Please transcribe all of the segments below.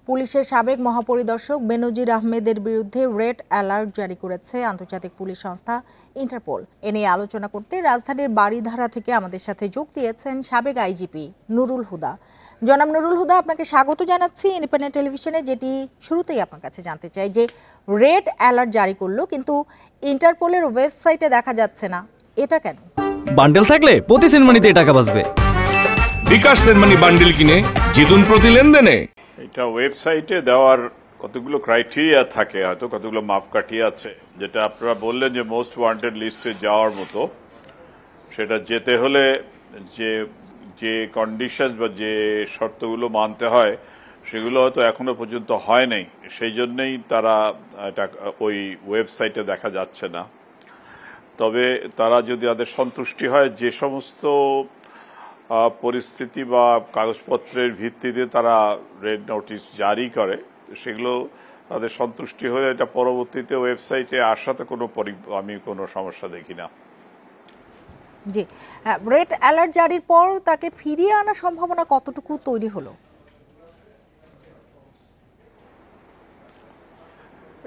পুলিশের সাবেক মহাপরিদর্শক বেনজির আহমেদের বিরুদ্ধে রেড অ্যালার্ট জারি করেছে আন্তর্জাতিক পুলিশ সংস্থা ইন্টারপোল। এ নিয়ে আলোচনা করতে রাজধানীর বারিধারা থেকে আমাদের সাথে যোগ দিয়েছেন সাবেক আইজিপি নুরুল হুদা। জনাব নুরুল হুদা, আপনাকে স্বাগত জানাচ্ছি ইন্ডিপেন্ডেন্ট টেলিভিশনে। যেটি শুরুতেই আপনার কাছে জানতে চাই যে রেড অ্যালার্ট জারি করলো, কিন্তু ইন্টারপোলের ওয়েবসাইটে দেখা যাচ্ছে না, এটা কেন? বান্ডেল থাকলে প্রতি সেনমানিতে টাকা বাঁচবে। বিকাশ সেনমানি বান্ডেল কিনে জিতুন প্রতি লেনদেনে। এটা ওয়েবসাইটে দেওয়ার কতগুলো ক্রাইটেরিয়া থাকে, হয়তো কতগুলো মাপকাঠি আছে। যেটা আপনারা বললেন যে মোস্ট ওয়ান্টেড লিস্টে যাওয়ার মতো, সেটা যেতে হলে যে যে কন্ডিশন বা যে শর্তগুলো মানতে হয় সেগুলো হয়তো এখনো পর্যন্ত হয় নাই। সেই জন্যই তারা এটা ওই ওয়েবসাইটে দেখা যাচ্ছে না। তবে তারা যদি তাদের সন্তুষ্টি হয় যে সমস্ত পরিস্থিতি বা কাগজপত্রের ভিত্তিতে তারা রেড নোটিশ জারি করে, সেগুলো তাদের সন্তুষ্টি হলে এটা পরবর্তীতে ওয়েবসাইটে আসাতে আমি কোনো সমস্যা দেখি না। জি, রেড অ্যালার্ট জারির পর তাকে ফিরিয়ে আনার সম্ভাবনা কতটুকু তৈরি হলো?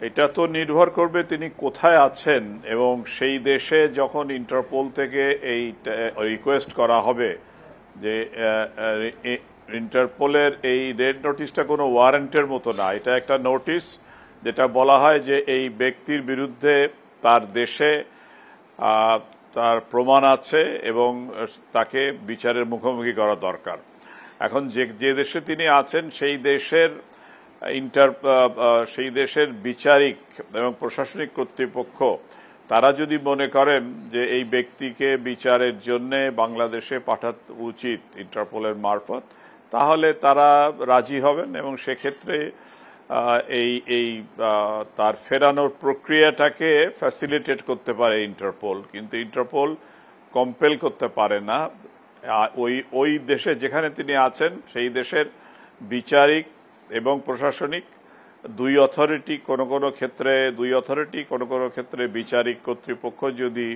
এটা তো নির্ভর করবে তিনি কোথায় আছেন, এবং সেই দেশে যখন ইন্টারপোল থেকে এই রিকোয়েস্ট করা হবে যে ইন্টারপোলের এই রেড নোটিশটা কোনো ওয়ারেন্টের মতো না, এটা একটা নোটিশ যেটা বলা হয় যে এই ব্যক্তির বিরুদ্ধে তার দেশে তার প্রমাণ আছে এবং তাকে বিচারের মুখোমুখি করা দরকার। এখন যে দেশে তিনি আছেন সেই দেশের বিচারিক এবং প্রশাসনিক কর্তৃপক্ষ তারা যদি মনে করেন যে এই ব্যক্তিকে বিচারের জন্য বাংলাদেশে পাঠাতে উচিত ইন্টারপোলের মারফত, তাহলে তারা রাজি হবেন এবং সেক্ষেত্রে এই তার ফেরানোর প্রক্রিয়াটাকে ফ্যাসিলিটেট করতে পারে ইন্টারপোল। কিন্তু ইন্টারপোল কম্পেল করতে পারে না। ওই দেশে যেখানে তিনি আছেন সেই দেশের বিচারিক এবং প্রশাসনিক দুই অথরিটি কোনো কোনো ক্ষেত্রে বিচারিক কর্তৃপক্ষ যদি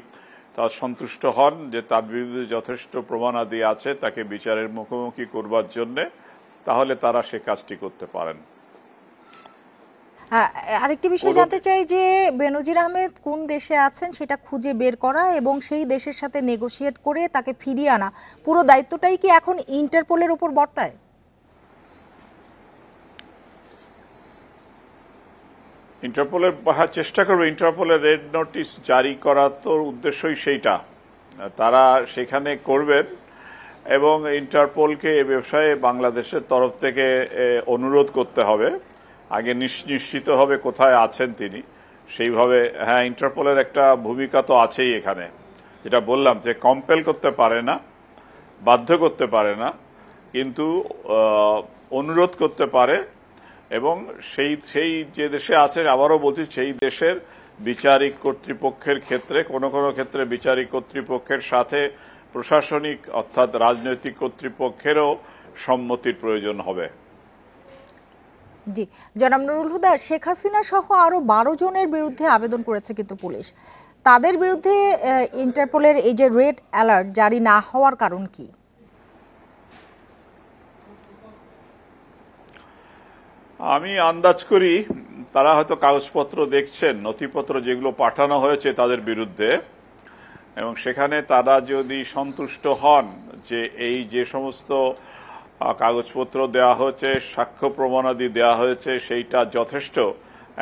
তার সন্তুষ্ট হন যে তার বিরুদ্ধে যথেষ্ট প্রমাণাদি আছে তাকে বিচারের মুখোমুখি করবার জন্যে, তাহলে তারা সে কাজটি করতে পারেন। আরেকটি বিষয় জানতে চাই যে বেনজির আহমেদ কোন দেশে আছেন সেটা খুঁজে বের করা এবং সেই দেশের সাথে নেগোশিয়েট করে তাকে ফিরিয়ে আনা, পুরো দায়িত্বটাই কি এখন ইন্টারপোলের উপর বর্তায়? ইন্টারপোলের চেষ্টা করবে, ইন্টারপোলের রেড নোটিশ জারি করার তো উদ্দেশ্যই সেইটা, তারা সেখানে করবেন এবং ইন্টারপোলকে এ ব্যবসায়ে বাংলাদেশের তরফ থেকে অনুরোধ করতে হবে, আগে নিশ্চিত হবে কোথায় আছেন তিনি সেইভাবে। হ্যাঁ, ইন্টারপোলের একটা ভূমিকা তো আছেই এখানে, যেটা বললাম যে কম্পেল করতে পারে না, বাধ্য করতে পারে না, কিন্তু অনুরোধ করতে পারে। এবং সেই যে দেশে আছে, আবারও বলছি, সেই দেশের বিচারিক কর্তৃপক্ষের ক্ষেত্রে কোনো ক্ষেত্রে বিচারিক কর্তৃপক্ষের সাথে প্রশাসনিক অর্থাৎ রাজনৈতিক কর্তৃপক্ষেরও সম্মতির প্রয়োজন হবে। জি, জনাব নুরুল হুদা, শেখ হাসিনা সহ আরো 12 জনের বিরুদ্ধে আবেদন করেছে কিন্তু পুলিশ, তাদের বিরুদ্ধে ইন্টারপোলের এই যে রেড অ্যালার্ট জারি না হওয়ার কারণ কি? আমি আন্দাজ করি তারা হয়তো কাগজপত্র দেখছেন, নথিপত্র যেগুলো পাঠানো হয়েছে তাদের বিরুদ্ধে, এবং সেখানে তারা যদি সন্তুষ্ট হন যে এই যে সমস্ত কাগজপত্র দেওয়া হয়েছে, সাক্ষ্য প্রমাণাদি দেওয়া হয়েছে, সেইটা যথেষ্ট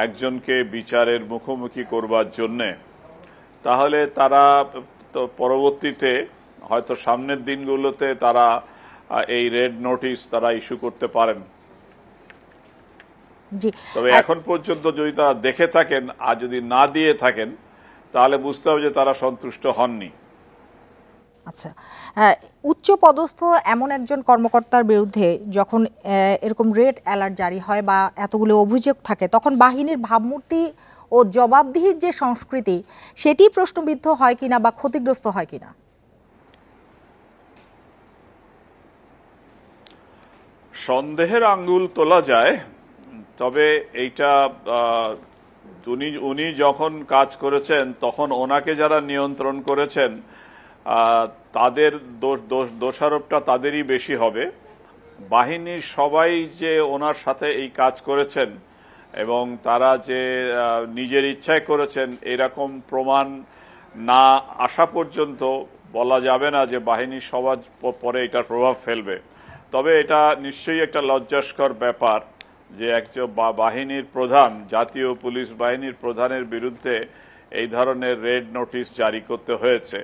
একজনকে বিচারের মুখোমুখি করবার জন্যে, তাহলে তারা পরবর্তীতে হয়তো সামনের দিনগুলোতে তারা এই রেড নোটিশ তারা ইস্যু করতে পারেন। তবে এখন পর্যন্ত যদি তারা দেখে থাকেন আর যদি না দিয়ে থাকেন, তাহলে বুঝতে হবে যে তারা সন্তুষ্ট হননি। আচ্ছা, উচ্চ পদস্থ এমন একজন কর্মকর্তার বিরুদ্ধে যখন এরকম রেড অ্যালার্ট জারি হয় বা এতগুলো অভিযোগ থাকে, তখন বাহিনীর ভাবমূর্তি ও জবাবদিহির যে সংস্কৃতি সেটি প্রশ্নবিদ্ধ হয় কিনা বা ক্ষতিগ্রস্ত হয় কিনা? সন্দেহের আঙ্গুল তোলা যায়, তবে এইটা উনি যখন কাজ করেছেন তখন ওনাকে যারা নিয়ন্ত্রণ করেছেন তাদের দোষারোপটা তাদেরই বেশি হবে, বাহিনীর সবাই যে ওনার সাথে এই কাজ করেছেন এবং তারা যে নিজের ইচ্ছায় করেছেন এরকম প্রমাণ না আসা পর্যন্ত বলা যাবে না যে বাহিনীর সবার পরে এটার প্রভাব ফেলবে। তবে এটা নিশ্চয়ই একটা লজ্জাস্কর ব্যাপার যে একজন বাহিনীর প্রধান, জাতীয় পুলিশ বাহিনীর প্রধানের বিরুদ্ধে এই ধরনের রেড নোটিশ জারি করতে হয়েছে।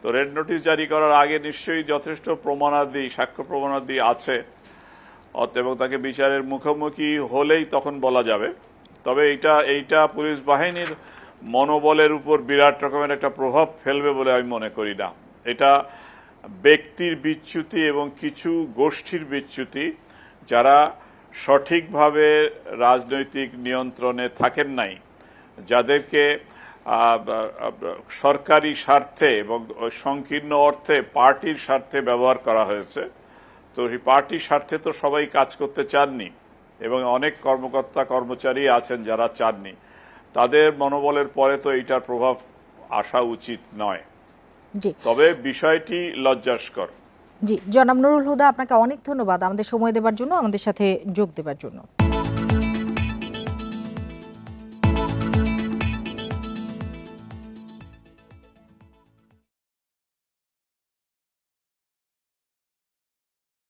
তো রেড নোটিশ জারি করার আগে নিশ্চয়ই যথেষ্ট প্রমাণাদি, সাক্ষ্য প্রমাণাদি আছে এবং তাকে বিচারের মুখোমুখি হলেই তখন বলা যাবে। তবে এইটা পুলিশ বাহিনীর মনোবলের উপর বিরাট রকমের একটা প্রভাব ফেলবে বলে আমি মনে করি না। এটা ব্যক্তির বিচ্যুতি এবং কিছু গোষ্ঠীর বিচ্যুতি যারা সঠিকভাবে রাজনৈতিক নিয়ন্ত্রণে থাকেন নাই, যাদেরকে সরকারি স্বার্থে এবং সংকীর্ণ অর্থে পার্টির স্বার্থে ব্যবহার করা হয়েছে। তো এই পার্টির স্বার্থে তো সবাই কাজ করতে চাননি এবং অনেক কর্মকর্তা কর্মচারী আছেন যারা চাননি। তাদের মনোবলের পরে তো এইটার প্রভাব আসা উচিত নয়। জি, তবে বিষয়টি লজ্জাস্কর। জি, জনাব নুরুল হুদা, আপনাকে অনেক ধন্যবাদ আমাদের সময় দেওয়ার জন্য, আমাদের সাথে যোগ দেওয়ার জন্য।